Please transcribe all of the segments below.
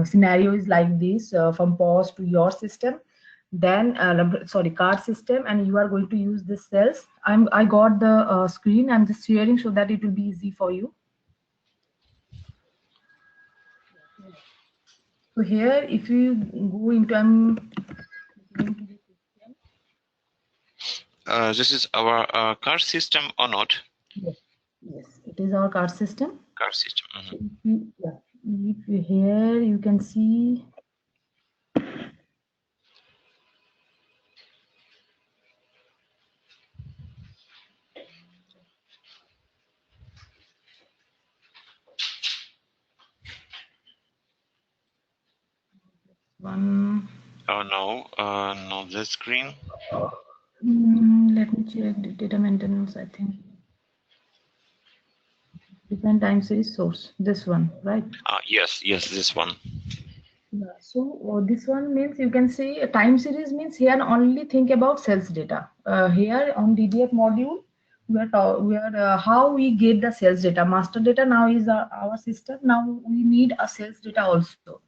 scenario is like this, from POS to your system, then sorry, card system, and you are going to use this cells. I got the screen. I'm just sharing so that it will be easy for you. So here, if you go into, I'm going to the system. This is our card system or not? Yes, yes, it is our card system. Card system. So if you here you can see. One. Oh no, not the screen. Let me check the data maintenance. I think different time series source. This one, right? Yes, this one. Yeah. So this one means you can say a time series means here only think about sales data. Here on DDF module, we are how we get the sales data. Master data now is our system. Now we need a sales data also.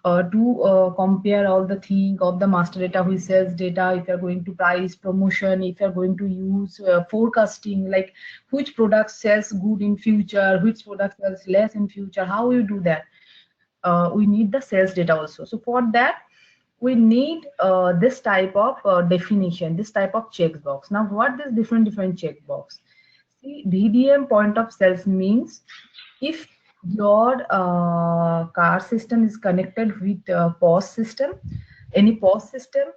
To compare all the thing of the master data with sales data, if you're going to price promotion, if you're going to use forecasting, like which product sells good in future, which product sells less in future, how you do that. We need the sales data also. So for that we need this type of definition, this type of checkbox. Now what is different checkbox? See, DDM point of sales means if your car system is connected with POS system, any POS system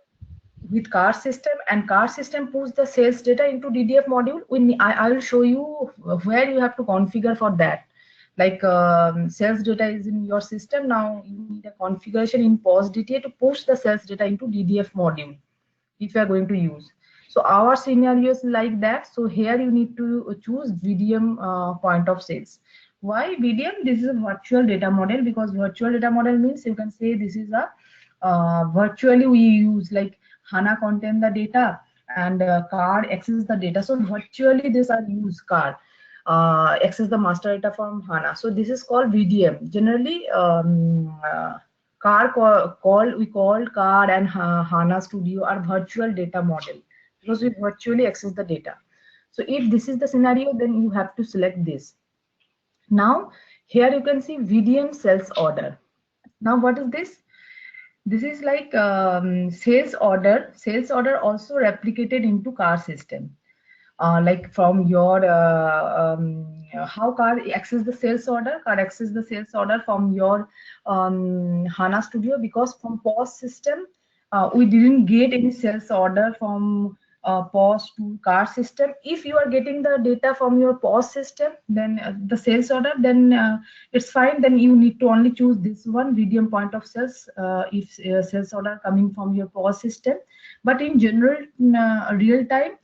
with car system, and car system puts the sales data into DDF module, I will show you where you have to configure for that. Like sales data is in your system, now you need a configuration in POS DTA to push the sales data into DDF module if you are going to use. So our scenario is like that. So here you need to choose VDM point of sales. Why VDM? This is a virtual data model, because virtual data model means you can say this is a virtually we use, like HANA contain the data and card access the data. So virtually this are use card access the master data from HANA. So this is called VDM. Generally, we call card and HANA Studio are virtual data model, because we virtually access the data. So if this is the scenario, then you have to select this. Now here you can see VDM sales order. Now what is this? This is like sales order. Sales order also replicated into car system. Like from your how car access the sales order, car access the sales order from your HANA Studio, because from POS system we didn't get any sales order from POS to car system. If you are getting the data from your POS system, then the sales order, then it's fine. Then you need to only choose this one, VDM point of sales, if sales order coming from your POS system. But in general, in, real time,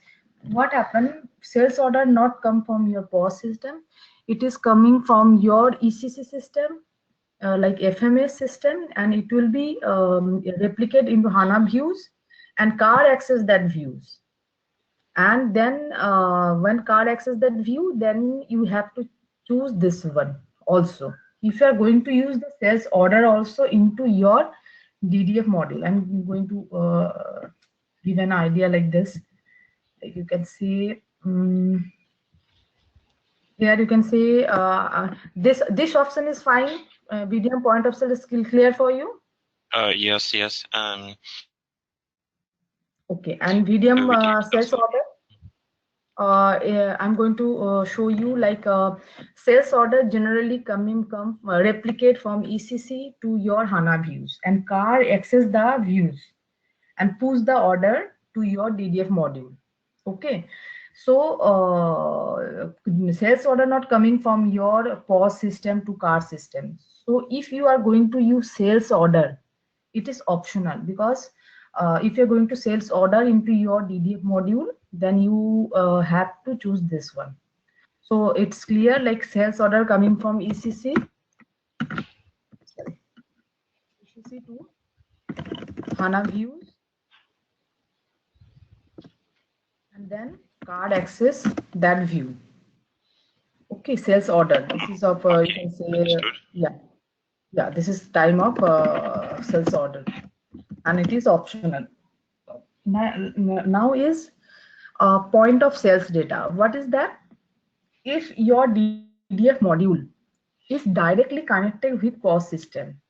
what happened, sales order not come from your POS system, it is coming from your ECC system, like FMS system, and it will be replicated into HANA views, and car access that views. And then when car access that view, then you have to choose this one also. If you are going to use the sales order also into your DDF model, I'm going to give an idea like this. Like you can see here, you can see this option is fine. VDM point of sale is still clear for you? Yes. Okay, and VDM sales order. I'm going to show you like sales order generally replicate from ECC to your HANA views, and car access the views and push the order to your DDF module. Okay, so sales order not coming from your POS system to car system. So if you are going to use sales order, it is optional, because if you're going to sales order into your DDF module, then you have to choose this one. So it's clear, like sales order coming from ECC, ECC to HANA views, and then card access that view. Okay, sales order. This is of you can say, yeah. Yeah, this is time of sales order, and it is optional. Now is point of sales data. What is that? If your DDF module is directly connected with POS system,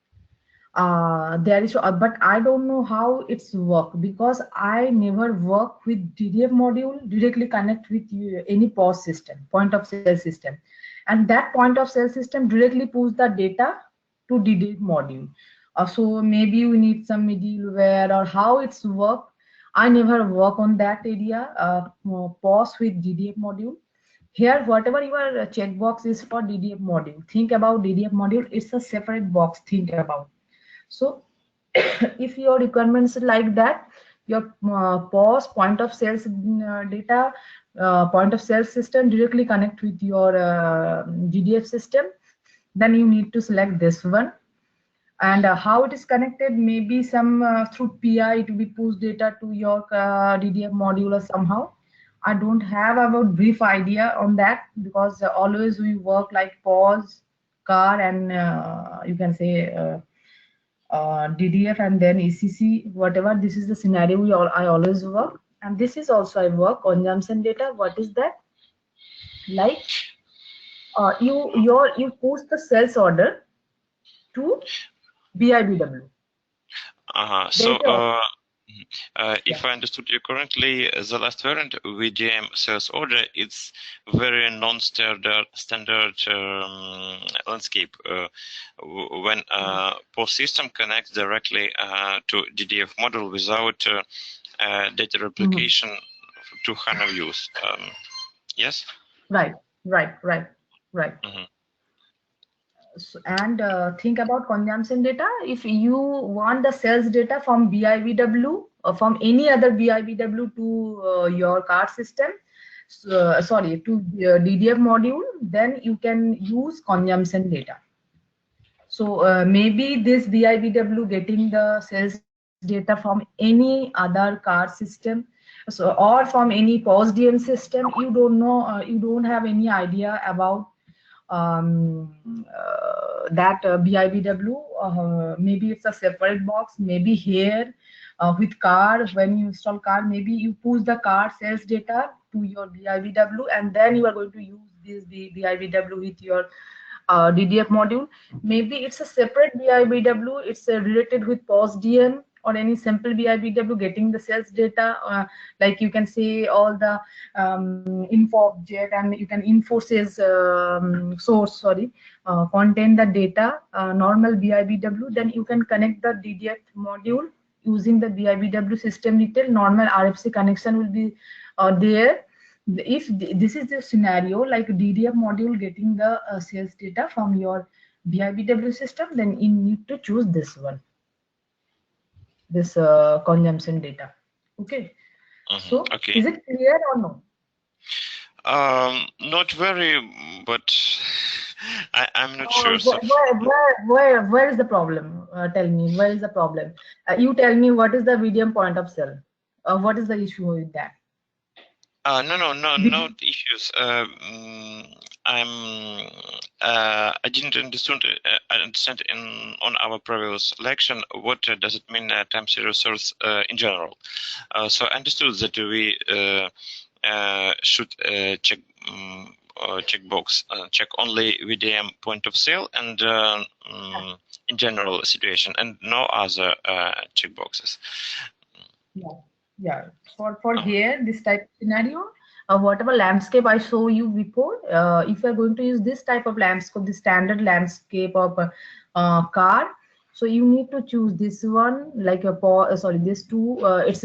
there is but I don't know how it's work, because I never work with DDF module directly connect with any POS system, point of sale system, and that point of sale system directly pulls the data to DDF module. So maybe we need some middleware or how it's work. I never work on that area. POS with DDF module. Here, whatever your checkbox is for DDF module, think about DDF module. It's a separate box. Think about. So if your requirements like that, your POS point of sales data, point of sales system directly connect with your GDF system, then you need to select this one. And how it is connected, maybe some through PI, it will be push data to your DDF module or somehow. I don't have about brief idea on that, because always we work like POS, CAR, and you can say DDF and then ECC, whatever. This is the scenario I always work. And this is also I work consumption data. What is that? Like you post the sales order to BIBW. There So, is a, yeah. if I understood you correctly, the last variant VDM sales order, it's very non-standard landscape. When POS system connects directly to DDF model without data replication to HANA views. Yes? Right, right. Mhm. And think about consumption data. If you want the sales data from BIBW or from any other BIBW to your card system, sorry, to DDF module, then you can use consumption data. So maybe this BIBW getting the sales data from any other card system, so or from any POS DM system. You don't know, you don't have any idea about that BIBW. Maybe it's a separate box. Maybe here with car, when you install car, maybe you push the car sales data to your BIBW, and then you are going to use this BIBW with your DDF module. Maybe it's a separate BIBW. It's related with POS DM or any simple BIBW getting the sales data. Like you can see all the info object, and you can info says source, sorry, contain the data, normal BIBW. Then you can connect the DDF module using the BIBW system detail. Normal RFC connection will be there. If this is the scenario, like DDF module getting the sales data from your BIBW system, then you need to choose this one, this consumption data. Okay. So Okay. is it clear or no? Not very, but I'm not sure. So, Where is the problem? Tell me, where is the problem? You tell me, what is the medium point of sale? What is the issue with that? no Did- issues. I didn't understand in on our previous lection what does it mean time series source in general. So I understood that we should check checkbox check only VDM point of sale and in general situation, and no other checkboxes. Yeah, yeah. For here, this type of scenario, whatever landscape I show you before, if you're going to use this type of landscape, the standard landscape of car, so you need to choose this one, like a sorry, this two. It's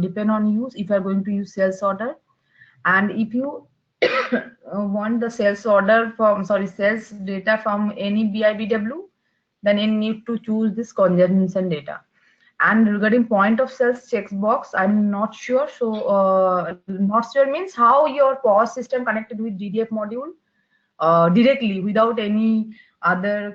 depend on use. If you're going to use sales order, and if you want the sales order from, sorry, sales data from any BIBW, then you need to choose this consumption data. And regarding point of sales checkbox, I'm not sure. So not sure means how your POS system connected with DDF module directly without any other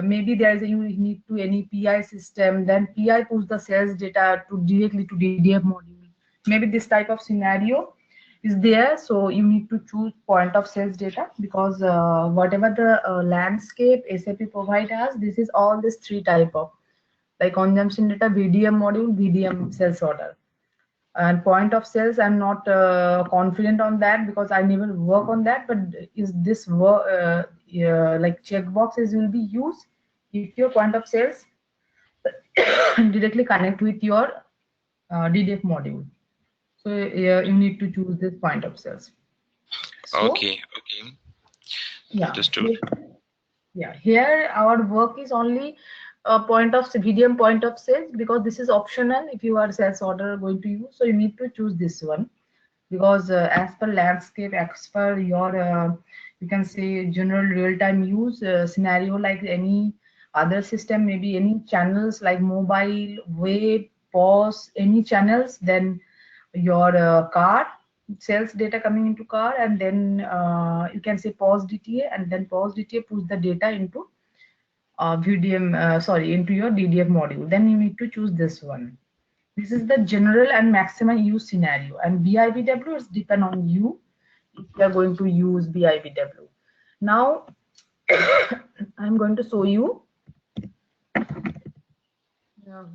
maybe there is you need to any PI system, then PI push the sales data to directly to DDF module. Maybe this type of scenario. is there. So you need to choose point of sales data, because whatever the landscape SAP provide us, this is all this three type of, like consumption data, VDM module, VDM sales order. And point of sales, I'm not confident on that because I never work on that. But is this like checkboxes will be used if your point of sales directly connect with your DDF module. So you need to choose this point of sales. So Okay. yeah, Understood. here our work is only a point of VDM point of sales, because this is optional if you are sales order going to use. So you need to choose this one, because as per landscape, as per your you can say general real-time use scenario, like any other system, maybe any channels like mobile, web, POS, any channels, then your car sales data coming into car, and then you can say POS DTA, and then POS DTA push the data into VDM, sorry, into your DDF module. Then you need to choose this one. This is the general and maximum use scenario, and BIBW is depend on you if you are going to use BIBW. Now I'm going to show you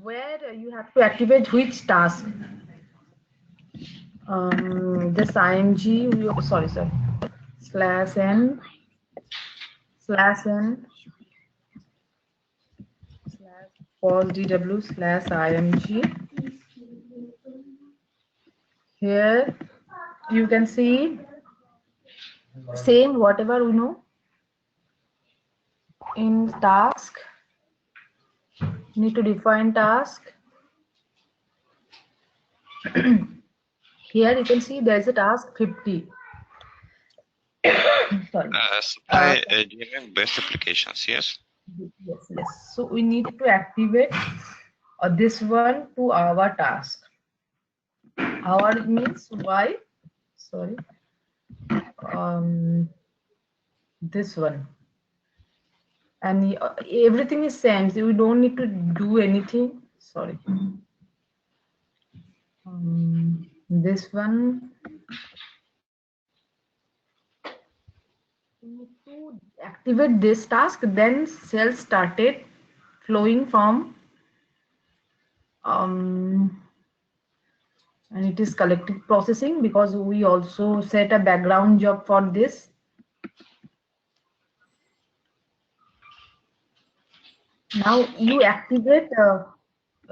where you have to activate which task. This IMG, sorry, /n /n /pos DW /IMG. Here you can see same whatever we know in task. Need to define task. Here you can see there is a task 50. Sorry. Supply DMM based applications. Yes. Yes. So we need to activate this one to our task. Our means why? Sorry. This one. And everything is same. So we don't need to do anything. Sorry. This one. To activate this task, then cells started flowing from and it is collective processing, because we also set a background job for this. Now you activate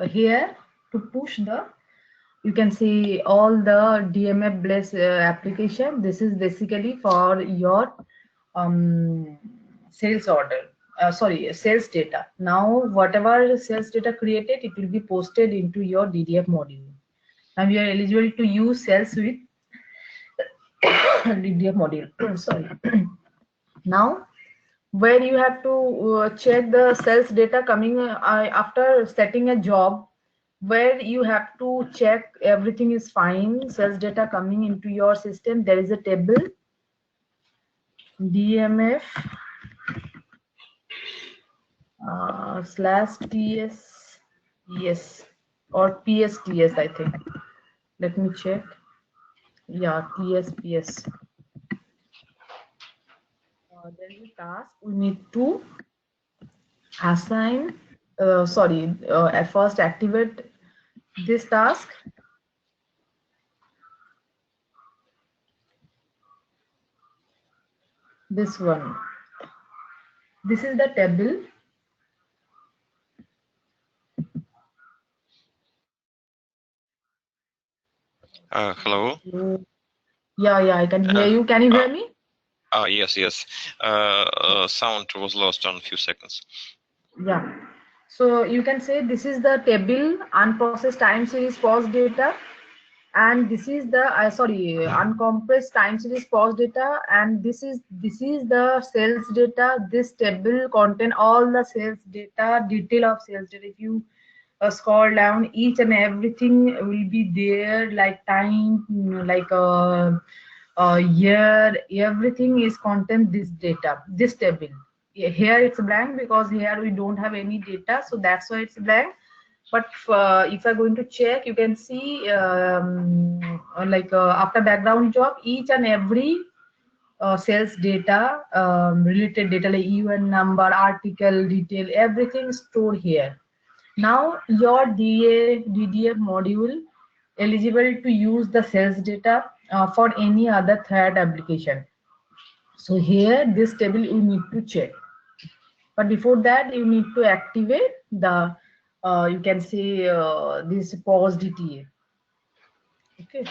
here to push the, you can see all the DMF bless application. This is basically for your sales order, sorry, sales data. Now whatever sales data created, it will be posted into your DDF module. Now we are eligible to use sales with DDF module. Sorry. Now where you have to check the sales data coming after setting a job, where you have to check everything is fine, sales data coming into your system. There is a table DMF /TS, yes, or PSTS, I think. Let me check. Yeah, TSPS. There is a task we need to assign. At first activate this task. This one. This is the table. Hello. Yeah, I can hear you. Can you hear me? Yes. Sound was lost on a few seconds. Yeah. So you can say this is the table unprocessed time series POS data, and this is the uncompressed time series POS data, and this is the sales data. This table contain all the sales data, detail of sales data. If you scroll down, each and everything will be there, like time, like year, everything is content this data, this table. Here it's blank because here we don't have any data, so that's why it's blank. But if you're going to check, you can see after background job, each and every sales data, related data like UN number, article detail, everything stored here. Now your DDF module eligible to use the sales data for any other third application. So here this table you need to check. But before that, you need to activate the you can say this pause DTA. Okay,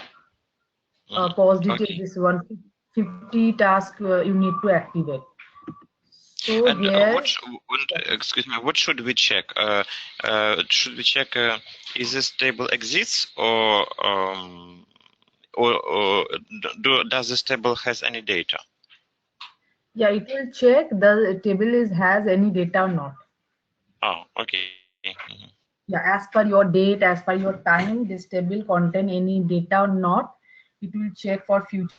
pause DTA. Okay. This 150 task you need to activate. So And here, excuse me, what should we check? Should we check is this table exists or does this table has any data? yeah, it will check the table has any data or not. Oh, okay. Yeah, as per your date, as per your time, this table contain any data or not. It will check for future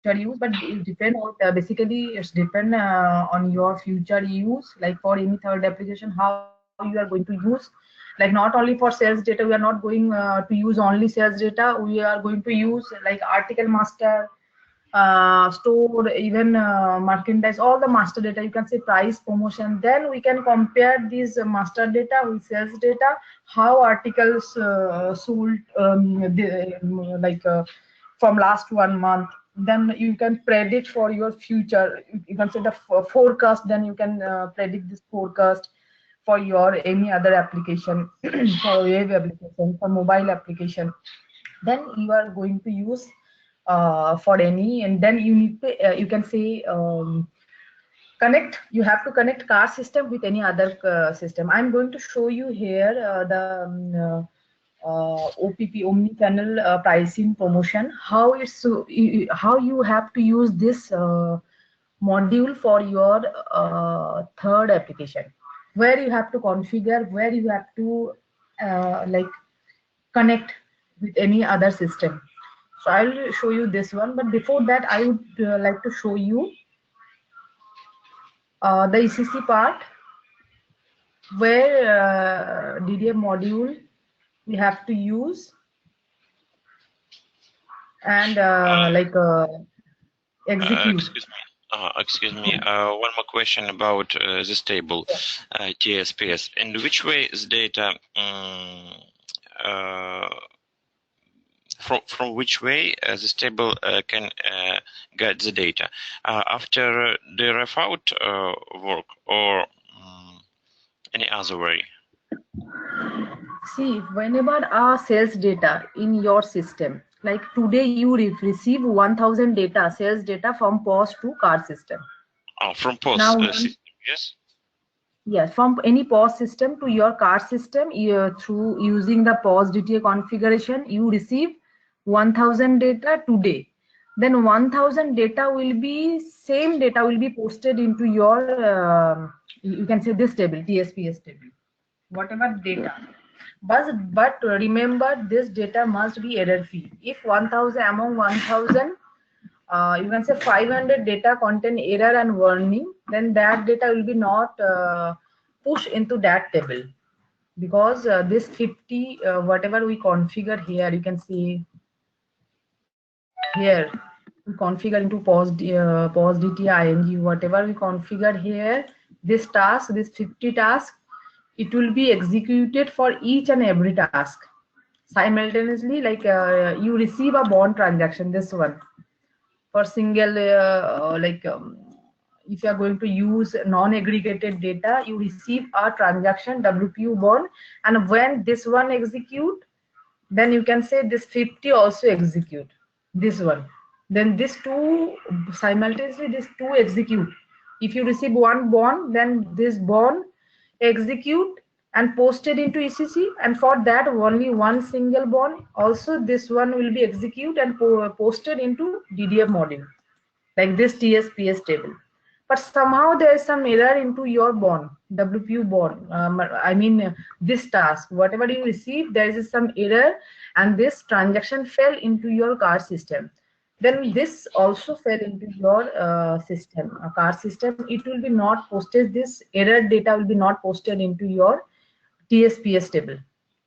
use, but it depend on basically it's depend on your future use. Like for any third application, how you are going to use. Like not only for sales data, we are not going to use only sales data. We are going to use like article master, store, even merchandise, all the master data. You can say price, promotion. Then we can compare these master data with sales data, how articles sold, from last 1 month. Then you can predict for your future. You can say the forecast. Then you can predict this forecast for your any other application, for web application, for mobile application. Then you are going to use for any, and then you need to you can say connect. You have to connect car system with any other system. I'm going to show you here the OPP, omni channel pricing promotion, how it's how you have to use this module for your third application, where you have to configure, where you have to like connect with any other system. So I'll show you this one, but before that I would like to show you the ECC part, where DDF module we have to use, and execute. Excuse me. One more question about this table, TSPS. In which way is data from which way this table can get the data after the ref out work or any other way? See, whenever a sales data in your system, like today you receive 1000 data, sales data from POS to card system. Oh, from POS Now, system, yes? yes, from any POS system to your card system, through using the POS DTA configuration, you receive 1000 data today. Then 1000 data will be, same data will be posted into your, you can say this table, TSPS table, whatever data. But remember, this data must be error free. If 1000 among 1000, you can say 500 data contain error and warning, then that data will be not pushed into that table, because this 50 whatever we configure here, you can see here we configure into pause DT ing, whatever we configure here, this task, this 50 task, it will be executed for each and every task simultaneously. Like you receive a bond transaction, this one for single if you are going to use non-aggregated data, you receive a transaction WPU bond, and when this one execute, then you can say this 50 also execute this one. Then this two simultaneously, this two execute. If you receive one bond, then this bond execute and posted into ECC, and for that only one single bond, also this one will be execute and posted into DDF module, like this TSPS table. But somehow there is some error into your bond, WPU bond. I mean, this task, whatever you receive, there is some error, and this transaction fell into your card system. Then this also fell into your system, a card system. It will be not posted. This error data will be not posted into your TSPS table.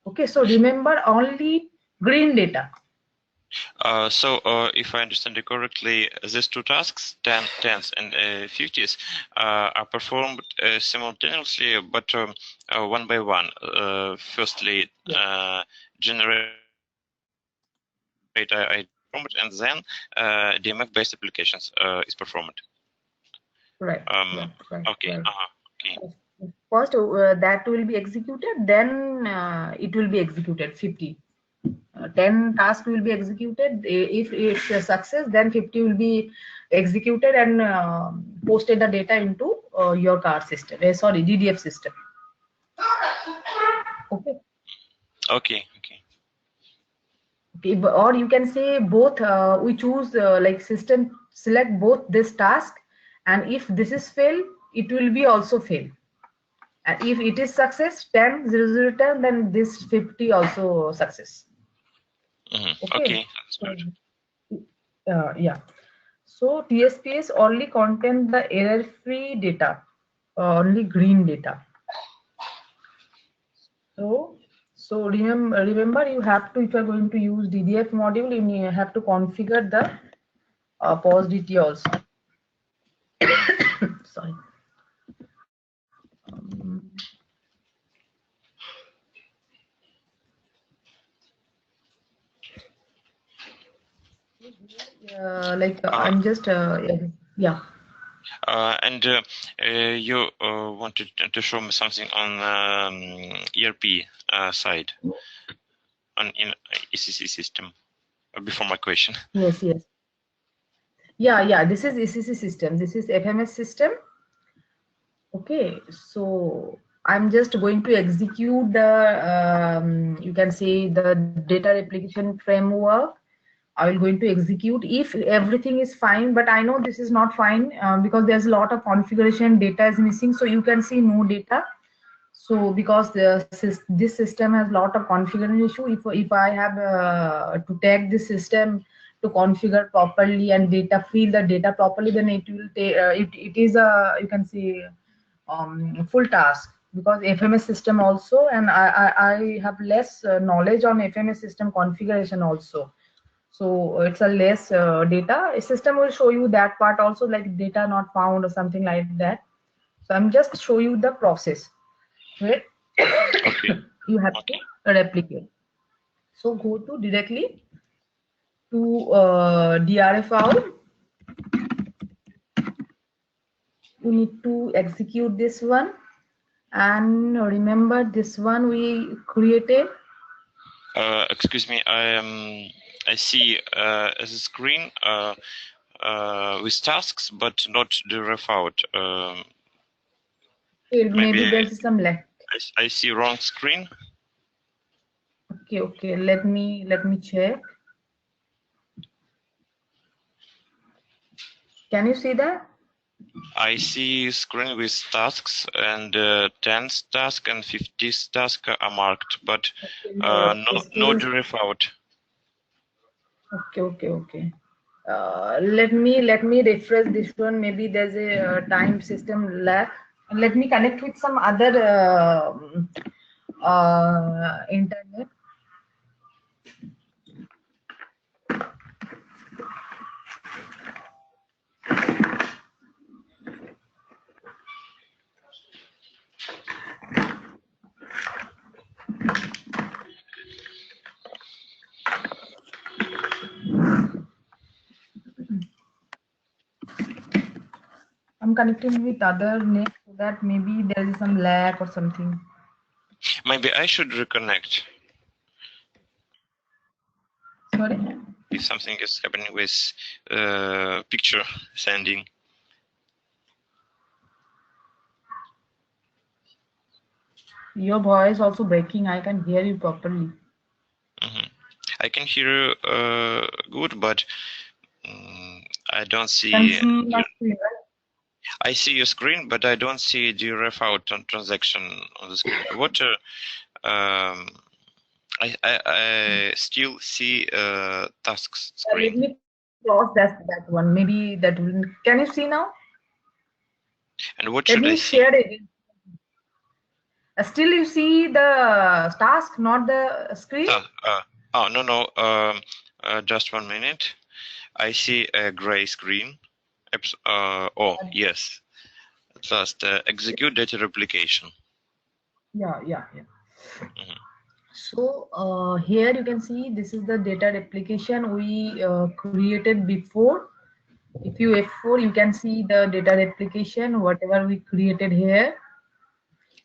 Okay, so remember only green data. If I understand it correctly, these two tasks, 10s and 50s, are performed simultaneously, but one by one. Firstly, Yeah. generate I performed, and then DMF-based applications is performed. Right, right, right, Okay. right. Okay. First, that will be executed, then it will be executed 50. 10 tasks will be executed. If it's a success, then 50 will be executed and posted the data into your CAR system. Sorry, DDF system. Okay. Okay. Okay. Okay, or you can say both. We choose like system select both this task, and if this is fail, it will be also fail. And if it is success, 10 0 10, then this 50 also success. Okay. Okay. That's So good. yeah. So TSPs only contain the error-free data, only green data. So, remember you have to, if you are going to use DDF module, you have to configure the pause DT also. Sorry. I'm just yeah. And you wanted to show me something on ERP side in ECC system before my question. Yes, yes. Yeah. This is ECC system. This is FMS system. Okay, so I'm just going to execute the, you can say the data replication framework. I will going to execute if everything is fine, but I know this is not fine because there's a lot of configuration data is missing. So you can see no data. So because this system has a lot of configuration issue, if I have to tag this system to configure properly and data fill the data properly, then it will take it is a, you can see, full task, because FMS system also, and I have less knowledge on FMS system configuration also. So it's a less data. A system will show you that part also, like data not found or something like that. So I'm just show you the process where Okay. you have Okay. to replicate. So go to directly to DRFR. You need to execute this one, and remember this one we created. Excuse me. I see a screen with tasks, but not the ref out. Maybe Maybe there's some left. I see wrong screen. Okay. Let me check. Can you see that? I see screen with tasks, and 10th task and 50th task are marked, but Okay, no, no still. ref out. Okay. Let me refresh this one. Maybe there's a time system lag. Let me connect with some other internet. I'm connecting with other net so that maybe there is some lag or something. Maybe I should reconnect Sorry. if something is happening with picture sending. Your voice also breaking. I can hear you properly. I can hear you good, but I don't Can see. see my screen, right? I see your screen, but I don't see the ref out transaction on the screen. What? I still see tasks Let screen. me close that one. Maybe that will. Can you see now? And what Let should I me see? share it. Still you see the task, not the screen? Oh, no. Just 1 minute. I see a gray screen. Oh, yes. Just execute data replication. Yeah. Mhm. So here you can see this is the data replication we created before. If you F4, you can see the data replication, whatever we created here.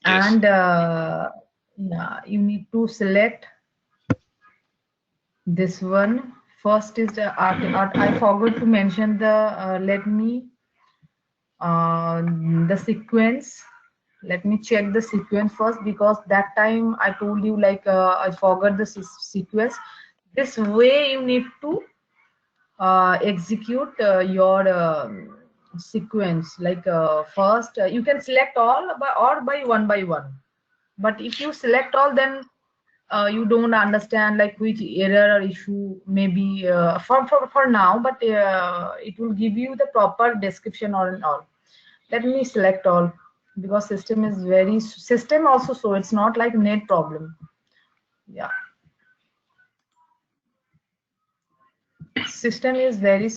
Yes. And yeah, you need to select this one. First is the art. I forgot to mention the let me the sequence. Let me check the sequence first, because that time I told you like I forgot the sequence. This way you need to execute your sequence. Like first you can select all by one by one. But if you select all, then you don't understand like which error or issue maybe for now. But it will give you the proper description all. Let me select all, because system is very system also, so it's not like net problem. Yeah, system is very.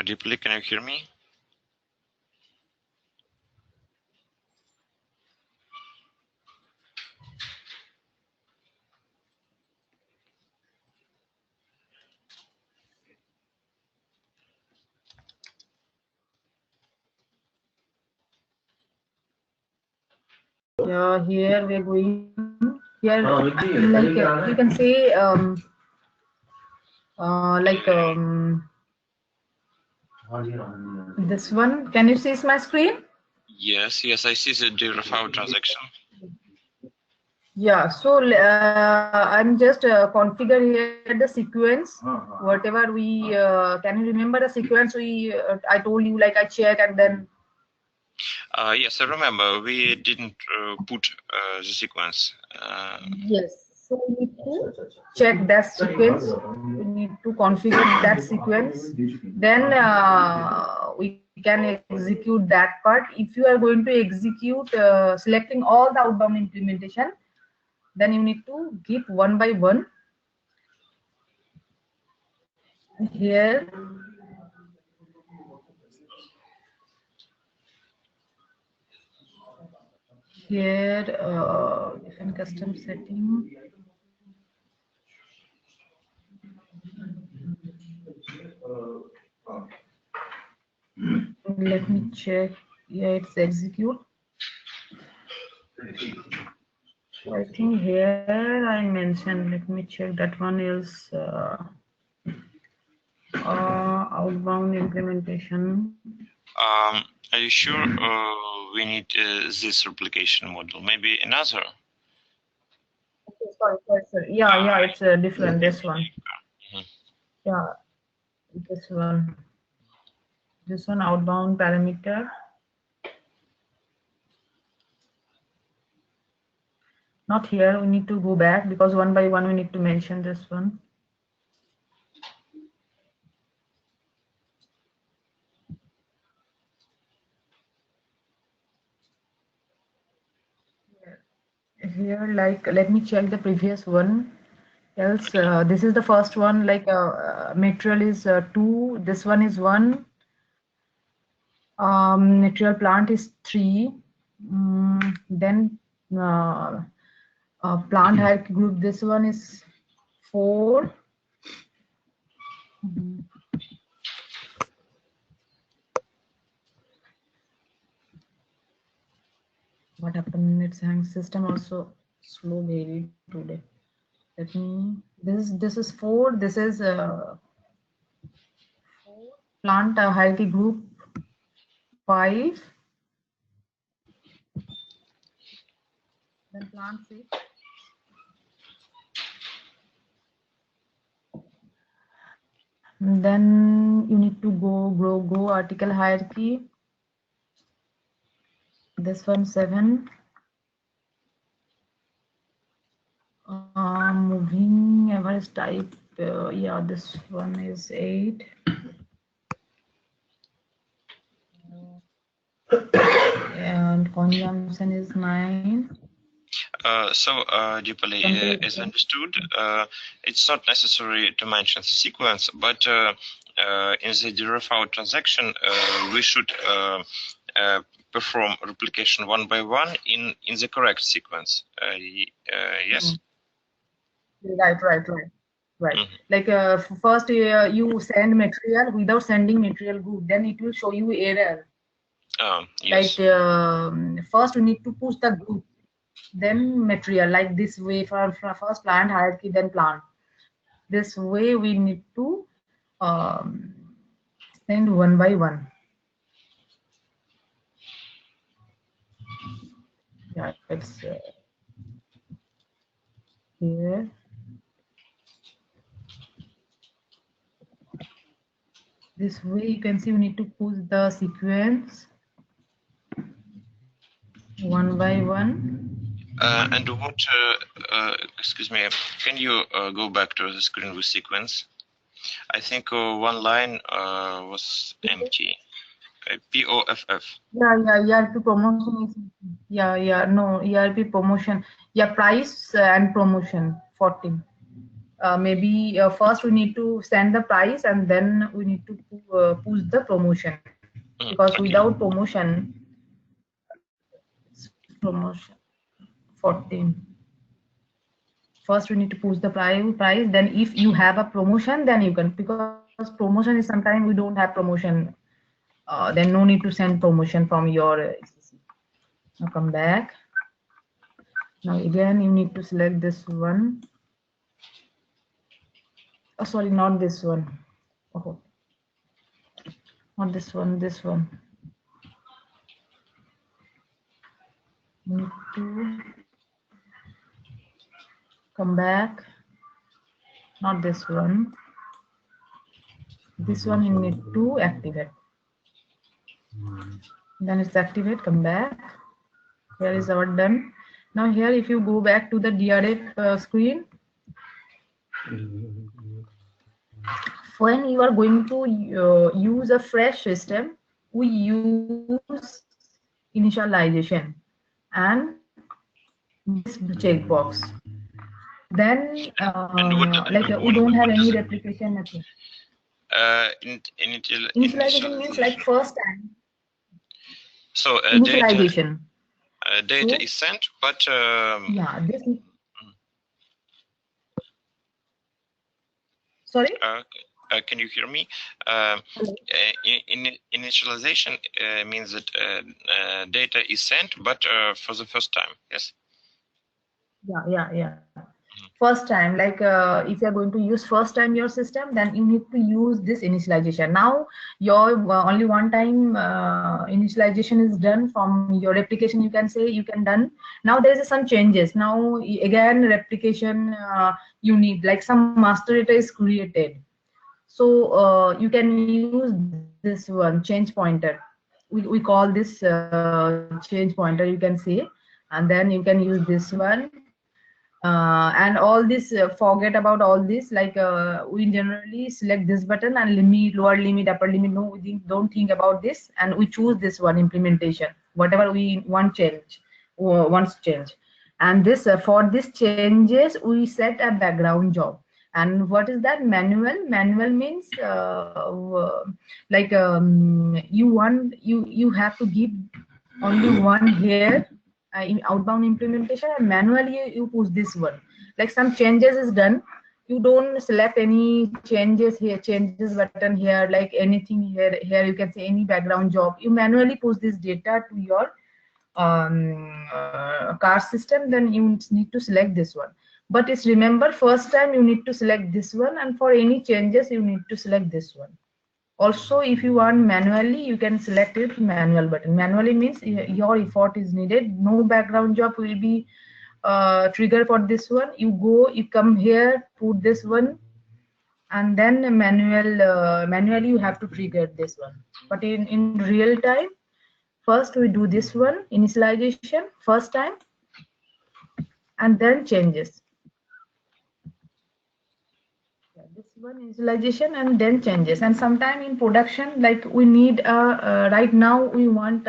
Deeply, can you hear me? Here we're going here, like you can say like this one. Can you see my screen? Yes, I see the data file transaction. Yeah, so I'm just configure here the sequence, whatever we can you remember the sequence we I told you, like I check and then. Yes, I remember we didn't put the sequence. Yes, so we need to check that sequence. We need to configure that sequence. Then we can execute that part. If you are going to execute selecting all the outbound implementation, then you need to give one by one. Here, different custom setting. Let me check. Yeah, it's execute. I think here I mentioned. Let me check. That one is outbound implementation. Are you sure we need this replication model? Maybe another? Okay, sorry. Yeah, it's different. This one. Mhm. Yeah, this one. This one outbound parameter. Not here, we need to go back because one by one we need to mention this one. Here, like, let me check the previous one. Else, this is the first one, like material is 2, this one is 1, material plant is 3, then uh, plant hierarchy group, this one is 4. Mhm. What happened? It's hang system also slow very today. Let me. This is 4. This is 4. Plant hierarchy group 5. Then plant 6. Then you need to go article hierarchy. This one 7. Moving average type. Yeah, this one is 8. And consumption is 9. Deepali, Control. as understood, it's not necessary to mention the sequence, but in the default transaction, we should perform replication one by one in the correct sequence. Yes. Right. Like first you send material without sending material group, then it will show you error. Yes. Like first we need to push the group, then material, like this way for first plant hierarchy, then plant. This way we need to send one by one. Yeah, it's here. This way you can see we need to push the sequence one by one. And what? Excuse me. Can you go back to the screen with sequence? I think one line was empty. POFF. Yeah, ERP promotion is, no, ERP promotion. Yeah, price and promotion 14. Maybe first we need to send the price and then we need to push the promotion, because Okay. without promotion, promotion 14. First we need to push the price. Then if you have a promotion, then you can, because promotion is sometimes we don't have promotion. Then no need to send promotion from your ECC. Now come back. Now again you need to select this one. Oh, sorry, not this one. Oh, not this one. This one. You need to come back. Not this one. This one you need to activate. Then it's activate. Come back. Here is our done. Now here, if you go back to the DRF screen, when you are going to use a fresh system, we use initialization and this checkbox. Then like we don't have any replication method. Initialization means like first time. So initialization. Data is sent, but yeah, this. Sorry. Can you hear me? Initialization means that data is sent, but for the first time. Yes. Yeah. First time, like if you're going to use first time your system, then you need to use this initialization. Now your only one time initialization is done from your replication, you can say you can done. Now there is some changes. Now again replication you need, like some master data is created, so you can use this one change pointer. We call this change pointer, you can see, and then you can use this one. And all this, forget about all this, like we generally select this button and limit, lower limit, upper limit. No, don't think about this, and we choose this one, implementation, whatever we want change, wants change. And this, for this changes we set a background job. And what is that? Manual means like you have to give only one here in outbound implementation, and manually you push this one. Like some changes is done, you don't select any changes here, changes button here, like anything here you can say any background job. You manually push this data to your car system, then you need to select this one. But it's, remember, first time you need to select this one, and for any changes you need to select this one. Also, if you want manually, you can select it manual button. Manually means your effort is needed, no background job will be trigger for this one. You come here, put this one, and then manually you have to trigger this one. But in real time, first we do this one, initialization first time, and then changes. This one, initialization and then changes. And sometime in production, like we need right now we want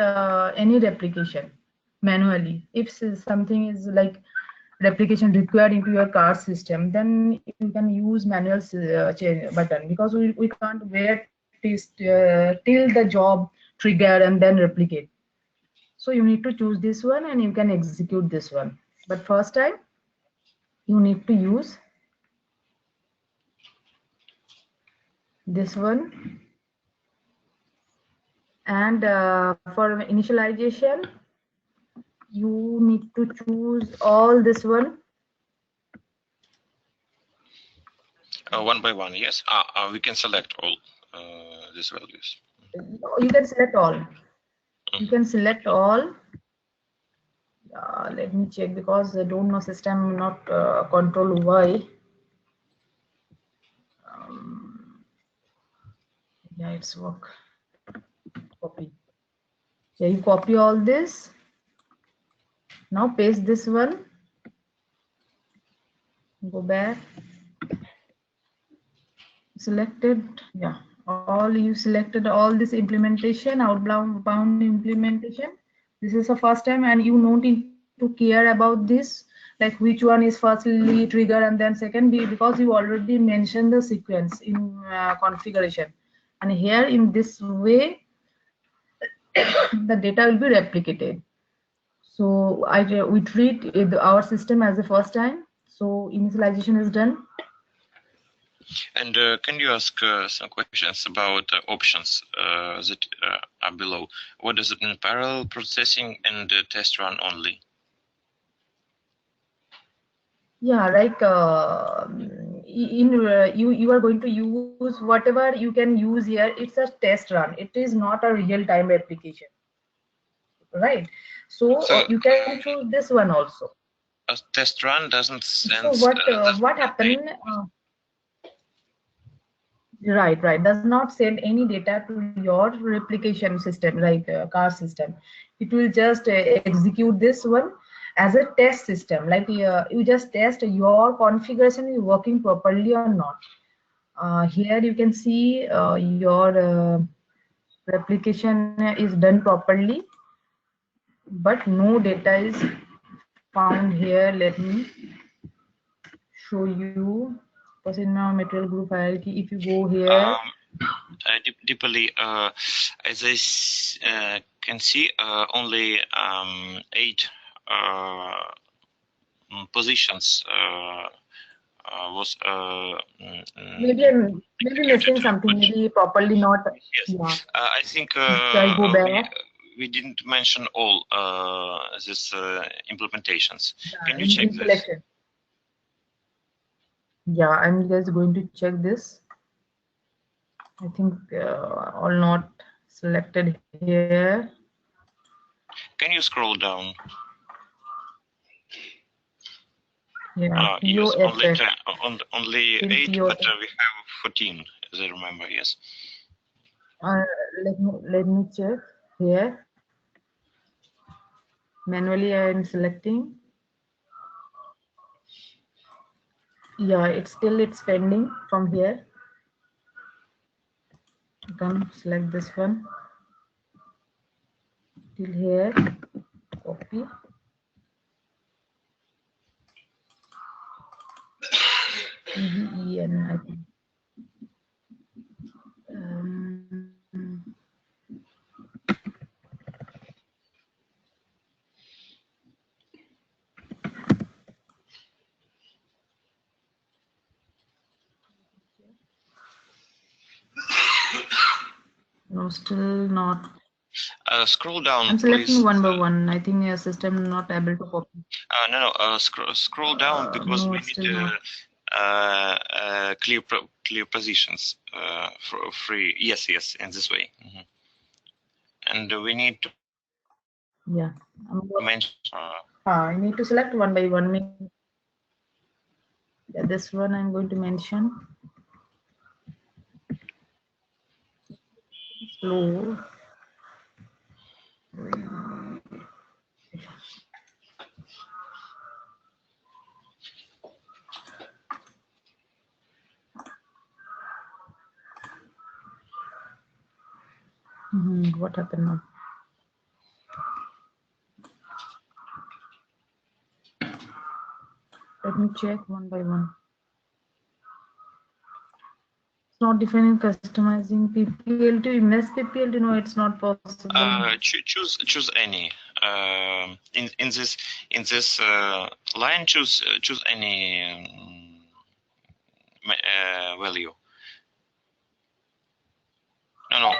any replication manually. If something is like replication required into your car system, then you can use manual change button, because we can't wait till the job trigger and then replicate. So you need to choose this one and you can execute this one. But first time you need to use this one. And for initialization, you need to choose all this one. One by one, yes. We can select all these values. You can select all. You can select all. Let me check, because I don't know system, not control Y. Yeah, it's work. Copy. Yeah, you copy all this. Now paste this one. Go back. Selected. Yeah, all you selected all this implementation, outbound implementation. This is the first time, and you don't need to care about this, like which one is firstly trigger and then second, because you already mentioned the sequence in configuration. And here in this way the data will be replicated. So we treat our system as the first time. So initialization is done. And can you ask some questions about options that are below? What does it mean, parallel processing and test run only? Yeah, like you are going to use whatever you can use here. It's a test run. It is not a real time application, right? So So you can choose this one also. a test run doesn't So sense. what happened? Right. Does not send any data to your replication system, like car system. It will just execute this one as a test system. Like you just test your configuration is working properly or not. Here you can see your replication is done properly, but no data is found here. Let me show you. Because in our material group hierarchy, if you go here, Deeply, as I can see, only 8 positions was maybe missing something, maybe properly not. Yes, Yeah, I think I go back. we didn't mention all these implementations. Can you in, check in this? selection. Yeah, I'm just going to check this. I think all not selected here. Can you scroll down? Yeah, Yes, only POSF. 10, only 8, POSF. but we have 14, as I remember. Yes. Uh, let me check here. Manually, I am selecting. Yeah, it's pending from here. You can select this one till here, copy. EVEN, I think. No, still not. Scroll down, I'm selecting please. one by one. I think your system not able to copy. No. Scroll down because No, we it's need still not. clear positions for free. Yes, in this way. And we need to Yeah. mention. I need to select one by one. Yeah, this one I'm going to mention. Slow. What happened now? Let me check one by one. It's not defining customizing PPL to MS PPL. No, it's not possible. Choose any. In this line, choose any value. No.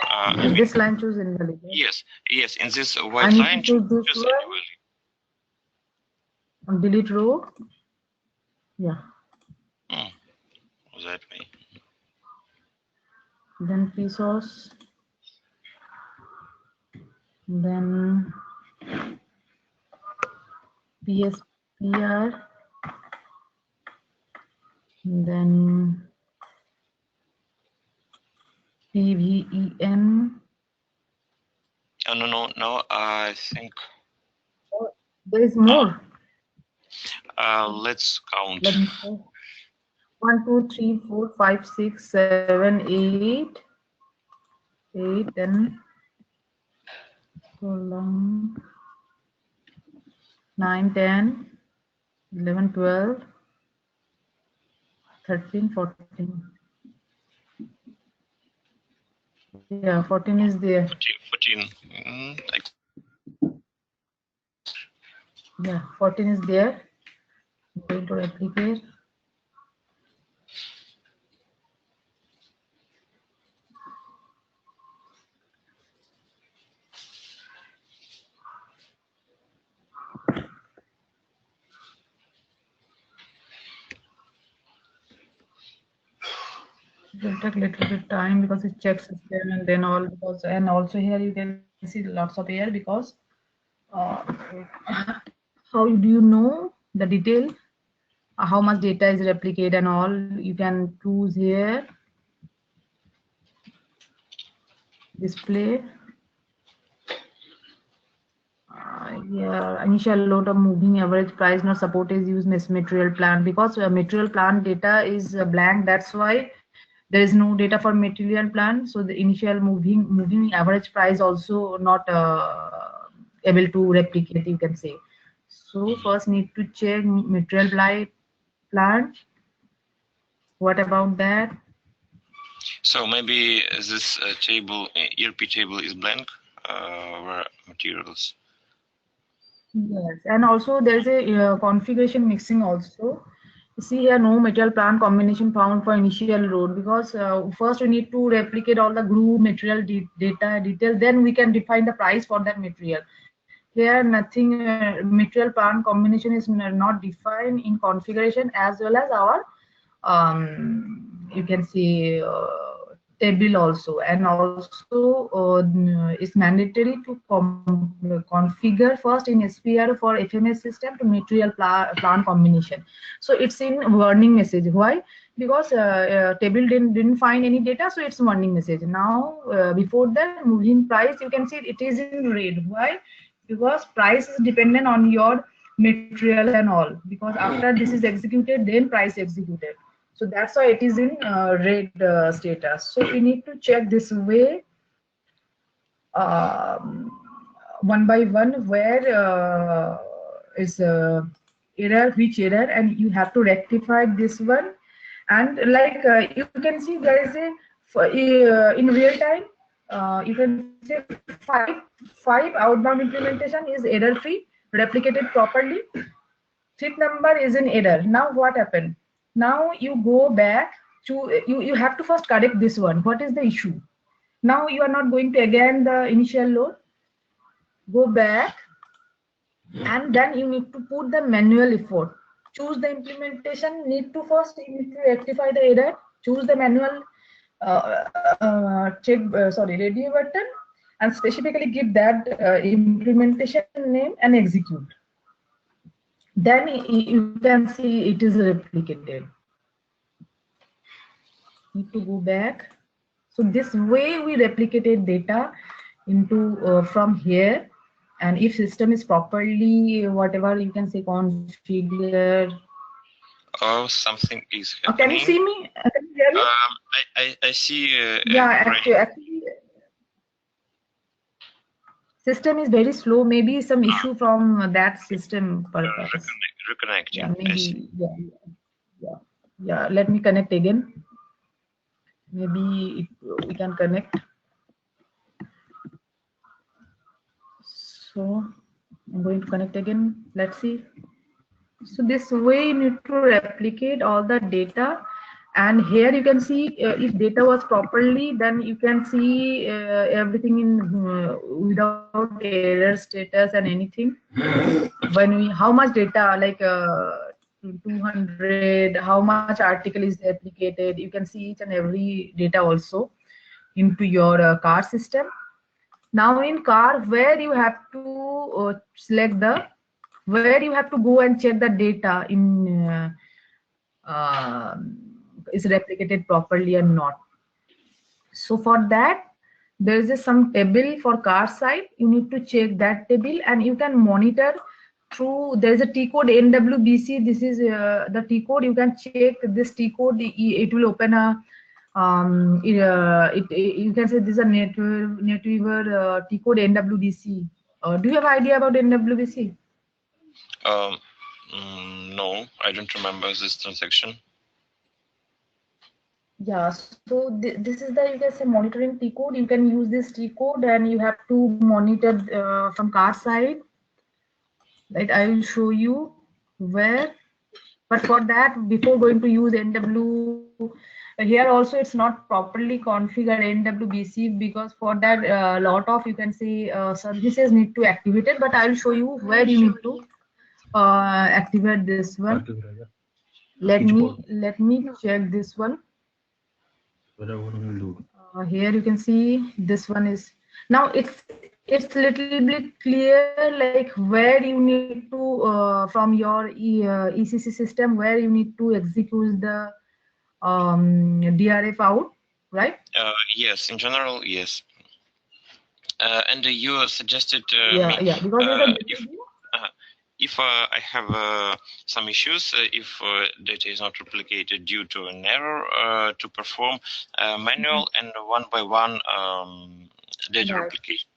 In this line, choose invalid. Yes. In this I white need line, to choose this choose any value. delete row. Yeah. That way. Then P-source. Then PSPR. Then PVEN. No. I think There is more. let's count. Let me see. 1, 2, 3, 4, 5, 6, 7, 8. 8, then column 9, 10, 11, 12, 13, 14. Yeah, 14 is there. 14. Yeah, 14 is there. I'm going to replicate. It will take a little bit time because it checks system and then all, because and also here you can see lots of error because uh, how do you know the detail how much data is replicated and all. You can choose here display. Yeah, initial load of moving average price not support is use material plan because material plan data is blank. That's why there is no data for material plan. So the initial moving average price also not able to replicate. You can say. So first need to check material plan. What about that? So maybe this table, ERP table, is blank. Where materials. Yes, and also there's a configuration mixing also. You see here, no material plan combination found for initial load because first we need to replicate all the glue material data detail, then we can define the price for that material. Here, nothing material plan combination is not defined in configuration as well as our you can see table also, and also it's mandatory to configure first in SPR for FMS system to material plan combination. So it's in warning message. Why? Because table didn't find any data, so it's warning message. Now before that moving price, you can see it is in red. Why? Because price is dependent on your material and all, because after this is executed, then price executed. So that's why it is in red status. So we need to check this way, one by one, where is error, which error, and you have to rectify this one. And like you can see, there is a in real time, you can say five outbound implementation is error free, replicated properly. Fifth number is in error. Now what happened? Now you go back to, you have to first correct this one. What is the issue? Now you are not going to again the initial load. Go back, and then you need to put the manual effort. Choose the implementation. Need to first, you need to rectify the error. Choose the manual radio button, and specifically give that implementation name and execute. Then you can see it is replicated. Need to go back. So this way we replicated data into from here. And if system is properly, whatever you can say, configured. Oh, something is happening. Can you see me? Can you hear me? I see. Yeah, actually, system is very slow. Maybe some issue from that system purpose. Reconnecting. Yeah, maybe. Yeah. Let me connect again. Maybe we can connect. So I'm going to connect again. Let's see. So this way you need to replicate all the data, and here you can see if data was properly, then you can see everything in without error status and anything. When we, how much data, like 200, how much article is replicated, you can see each and every data also into your CAR system. Now in CAR, where you have to select the, where you have to go and check the data in is replicated properly or not. So for that, there is some table for CAR side. You need to check that table, and you can monitor through. There is a T code NWBC. This is the T code. You can check this T code. It will open a you can say this is a NetWeaver T code NWBC. Do you have idea about NWBC? No, I don't remember this transaction. Yeah, so this is the, you can say, monitoring T code. You can use this T code, and you have to monitor from CAR side. Right, I will show you where. But for that, before going to use NW, here also it's not properly configured NWBC, because for that lot of, you can say, services need to activate it. But I will show you where you need to activate this one. Let me check this one. Here you can see this one is, now it's little bit clear, like where you need to from your ECC system, where you need to execute the DRF out, right? Yes, in general, yes. And you suggested yeah, because if I have some issues, if data is not replicated due to an error, to perform manual and one by one data replication.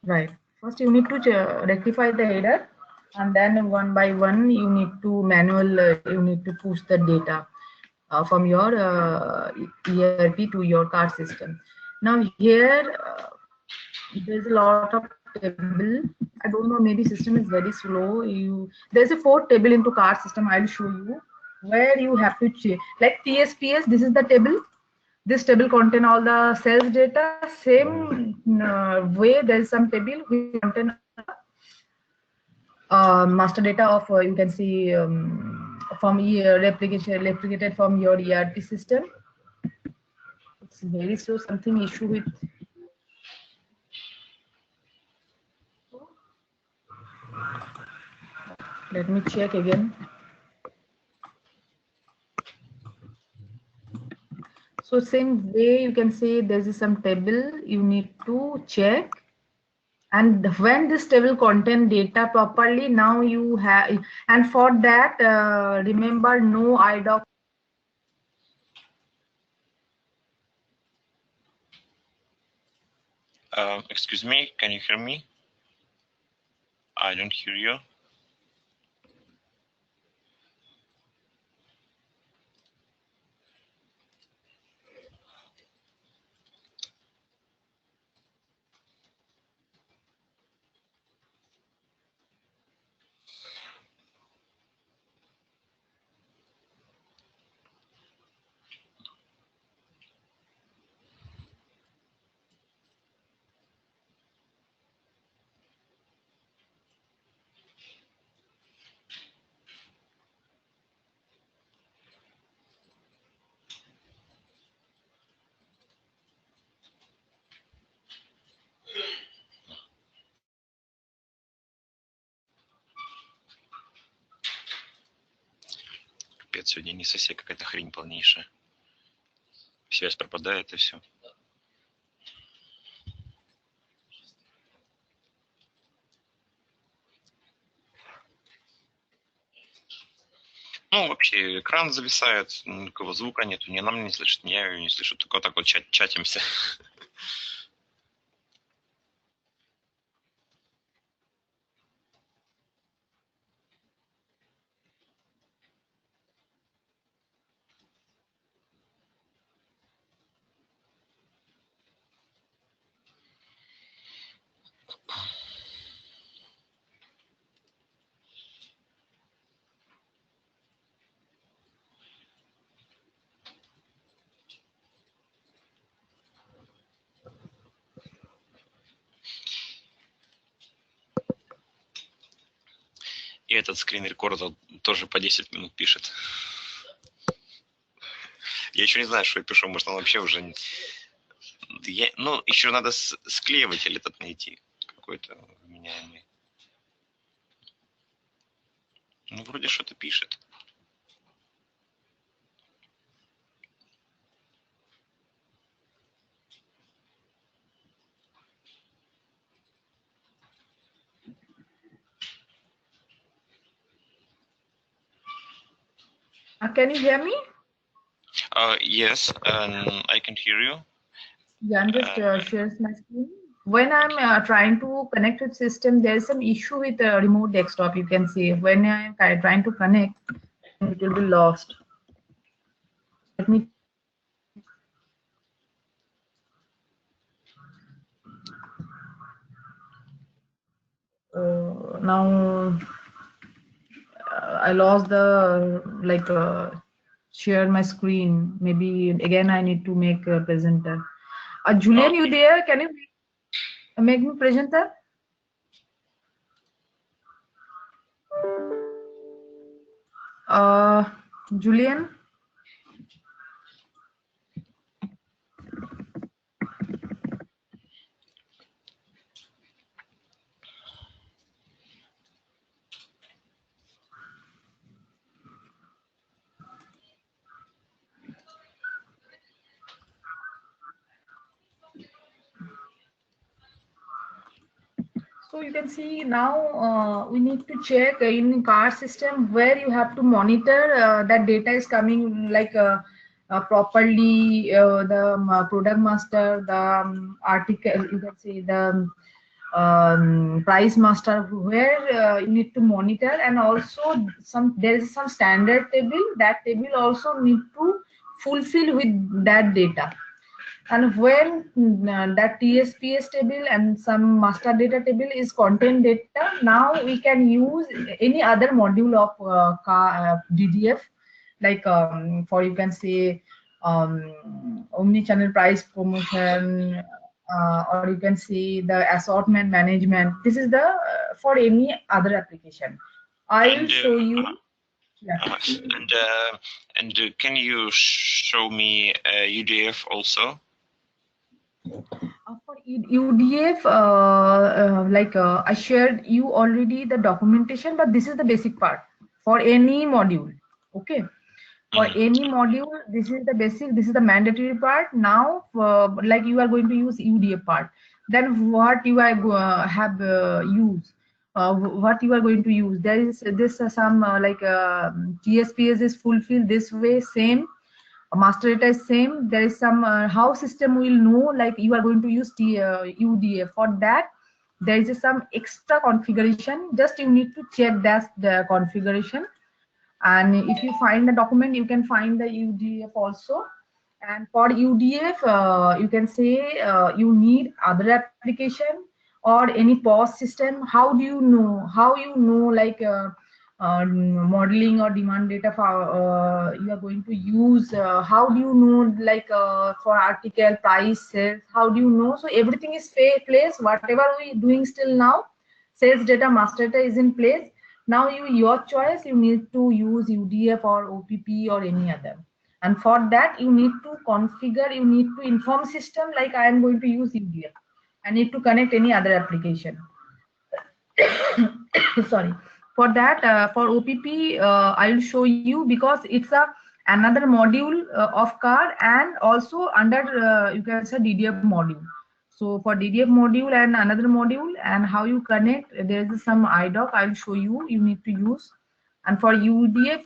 Right. First, you need to rectify the error, and then one by one, you need to you need to push the data from your ERP to your CAR system. Now here, there's a lot of table. I don't know, maybe system is very slow. There's a 4 table into CAR system. I'll show you where you have to check. Like TSPS, this is the table. This table contain all the sales data. Same way, there is some table which contain master data of you can see from replicated from your ERP system. It's very slow. Something issue with. Let me check again. So same way, you can say there's some table you need to check. And when this table contain data properly, now you have, and for that, remember no IDOC. Excuse me, can you hear me? I don't hear you. Капец, сегодня не сессия, какая-то хрень полнейшая. Связь пропадает и все. Ну, вообще, экран зависает, никакого звука нету, ни она меня не слышит, ни я ее не слышу, только вот так вот чатимся. И этот скрин-рекорд тоже по 10 минут пишет. Я еще не знаю, что я пишу, может, он вообще уже... Ну, еще надо склеиватель этот найти, какой-то вменяемый. Ну, вроде что-то пишет. Can you hear me? Yes, I can hear you. Yeah, I'm just shares my screen. When I'm trying to connect with system, there is some issue with remote desktop. You can see when I'm trying to connect, it will be lost. Let me. Now I lost the share my screen. Maybe again I need to make a presenter. Julian, you there? Can you make me presenter? Julian. So you can see now we need to check in CAR system where you have to monitor that data is coming properly, the product master, the article, you can say the price master, where you need to monitor, and also there is some standard table. That table also need to fulfill with that data. And when that TSPS table and some master data table is content data, now we can use any other module of DDF, like for you can say omni-channel price promotion, or you can see the assortment management. This is the for any other application. I will show you. Yeah. And can you show me UDF also? For UDF, I shared you already the documentation, but this is the basic part for any module. Okay. For any module, this is the basic, this is the mandatory part. Now, like you are going to use UDF part. then what you are have use, what you are going to use. There is this some like TSPS is fulfilled this way, same master data is same. There is some how system will know like you are going to use UDF. For that there is some extra configuration, just you need to check that the configuration. And if you find the document, you can find the UDF also. And for UDF, you can say you need other application or any POS system. How do you know? How you know like modeling or demand data for you are going to use? How do you know like for article price sales? How do you know? So everything is place. Whatever we doing still now, sales data, master data is in place. Now your choice, you need to use UDF or OPP or any other. And for that you need to configure, you need to inform system like I am going to use UDF. I need to connect any other application. Sorry. For that, for OPP, I will show you because it's a another module of CAR, and also under you can say DDF module. So for DDF module and another module and how you connect, there is some IDOC I will show you. You need to use, and for UDF,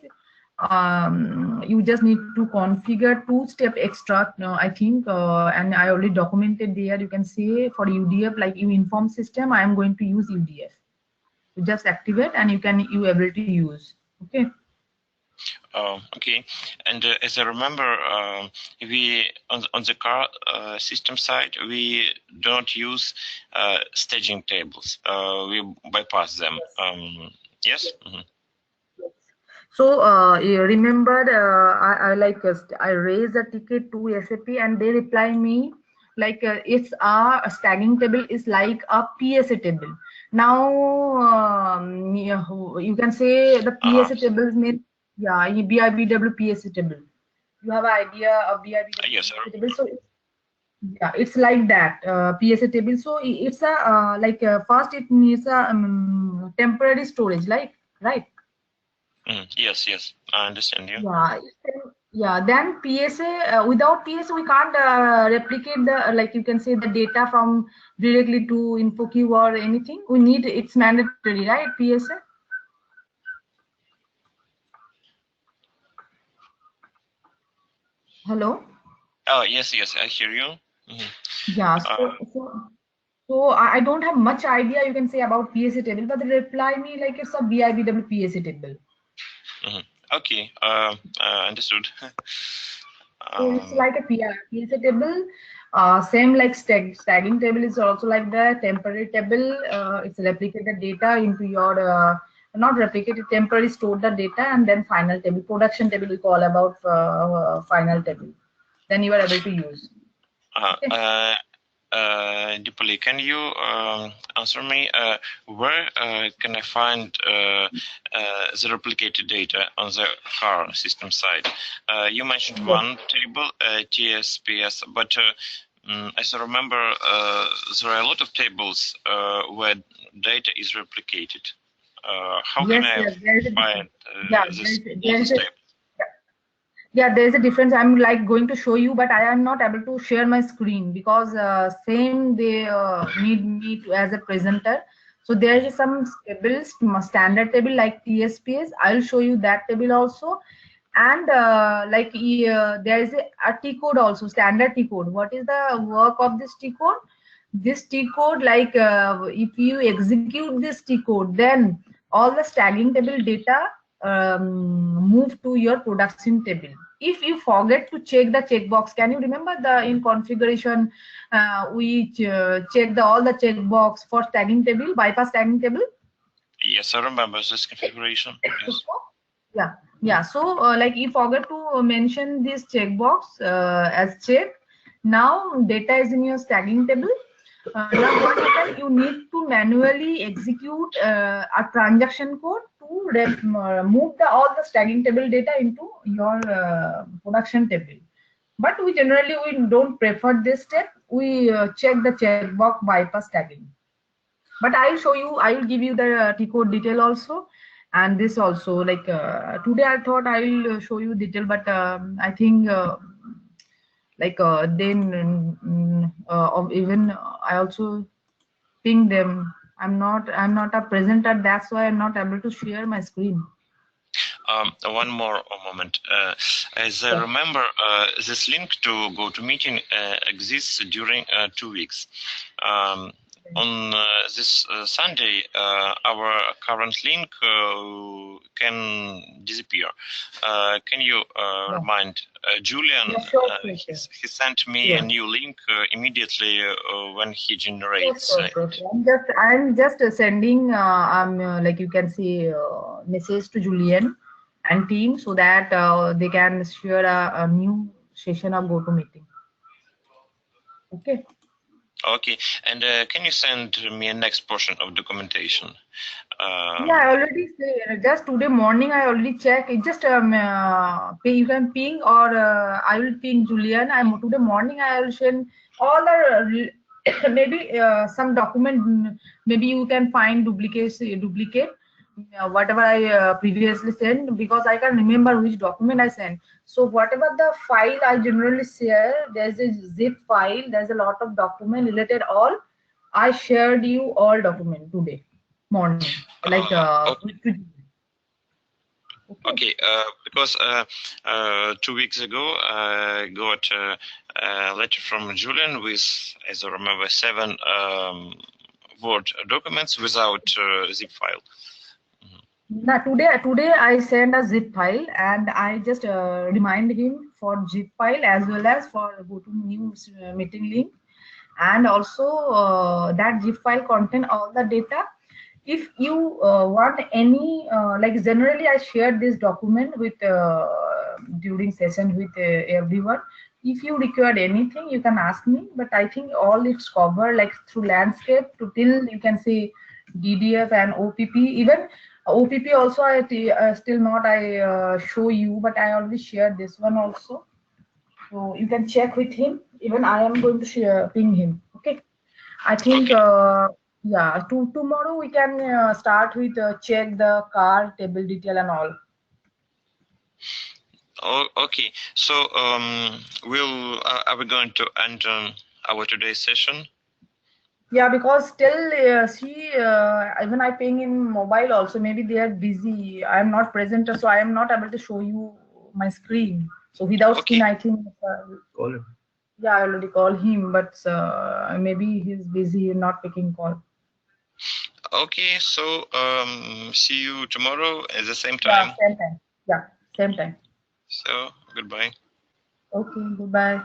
you just need to configure two-step extra. I think, and I already documented there. You can say for UDF, like you inform system, I am going to use UDF. You just activate and you able to use. Okay. Okay, and as I remember, we on the car system side we don't use staging tables. We bypass them. Yes. So you remember, I like I raise a ticket to SAP and they reply me like it's a stacking table is like a PSA table. Now you can say the PSA tables mean, yeah, BIBW PSA table. You have an idea of BIBW Yes, PSA table. So yeah, it's like that PSA table. So it's a like first it needs a temporary storage, like, right? Yes, yes, I understand you. Yeah, yeah. Then PSA, without PSA, we can't replicate the like you can say the data from directly to InfoQ or anything. We need, it's mandatory, right? PSA. Hello. Oh, yes, yes, I hear you. Yeah. So I don't have much idea you can say about PSA table, but they reply me like it's a BIBW PSA table. Okay, understood. So it's like a PSA table. Same like stacking table is also like the temporary table. It's replicated data into your not replicated, temporary stored the data, and then final table, production table we call about final table. Then you are able to use. Okay. Deeply, can you answer me where can I find the replicated data on the car system side? You mentioned one table, TSPS, but as I remember, there are a lot of tables where data is replicated. How can I find this table? Yeah, there is a difference. I'm like going to show you, but I am not able to share my screen because same they need me to, as a presenter. So there is some tables, standard table like TSPS. I'll show you that table also. And like there is a T code also, standard T code. What is the work of this T code? This T code, like if you execute this T code, then all the stacking table data move to your production table. If you forget to check the checkbox, can you remember the in configuration we check the all the checkbox for tagging table, bypass tagging table? Yes, I remember this configuration. Yes. Yeah. So like you forget to mention this checkbox as checked. Now data is in your stacking table. Now what happens? You need to manually execute a transaction code to move all the stacking table data into your production table. But we generally we don't prefer this step. We check the checkbox bypass tagging. But I'll show you. I will give you the T code detail also, and this also. Like today, I thought I will show you detail, but I think Like even I also ping them. I'm not a presenter. That's why I'm not able to share my screen. One more moment. As I Sure. remember, this link to GoToMeeting exists during 2 weeks. Um, on this Sunday, our current link can disappear. Can you Yeah. remind Julian? Yeah. Sure. Sure. Sure. He sent me a Sure. new link immediately when he Sure, generates sure, sure, it. sure. I'm just sending like you can see message to Julian and team so that they can share a new session of GoToMeeting. Okay. Okay, and can you send me a next portion of documentation? Yeah, Um, I already say just today morning I already check. It just you can ping or I will ping Julian. I'm today morning I will send all the maybe some document. Maybe you can find duplicate whatever I previously sent because I can remember which document I sent. So whatever the file I generally share, there's a zip file. There's a lot of document related all. I shared you all document today morning, like okay. okay. Okay, because 2 weeks ago I got a letter from Julian with, as I remember, 7 Word documents without zip file. Now today I send a zip file and I just remind him for zip file as well as for go to new meeting link, and also that zip file contain all the data. If you want any like generally I shared this document with during session with everyone. If you required anything you can ask me, but I think all it's covered like through landscape to till you can say ddf and opp, even opp also still not I show you, but I already shared this one also, so you can check with him. Even I am going to share ping him. Okay. I think Okay. yeah. Tomorrow we can start with check the car table detail and all. Okay. So will are we going to end our today's session? Yeah, because still see even I ping in mobile also. Maybe they are busy. I am not present, so I am not able to show you my screen. So without screen, Okay. I think call him. Yeah, I already called him, but maybe he's busy, not picking call. Okay. So see you tomorrow at the same Yeah, time. same time. Yeah, same time. So goodbye. Okay, goodbye.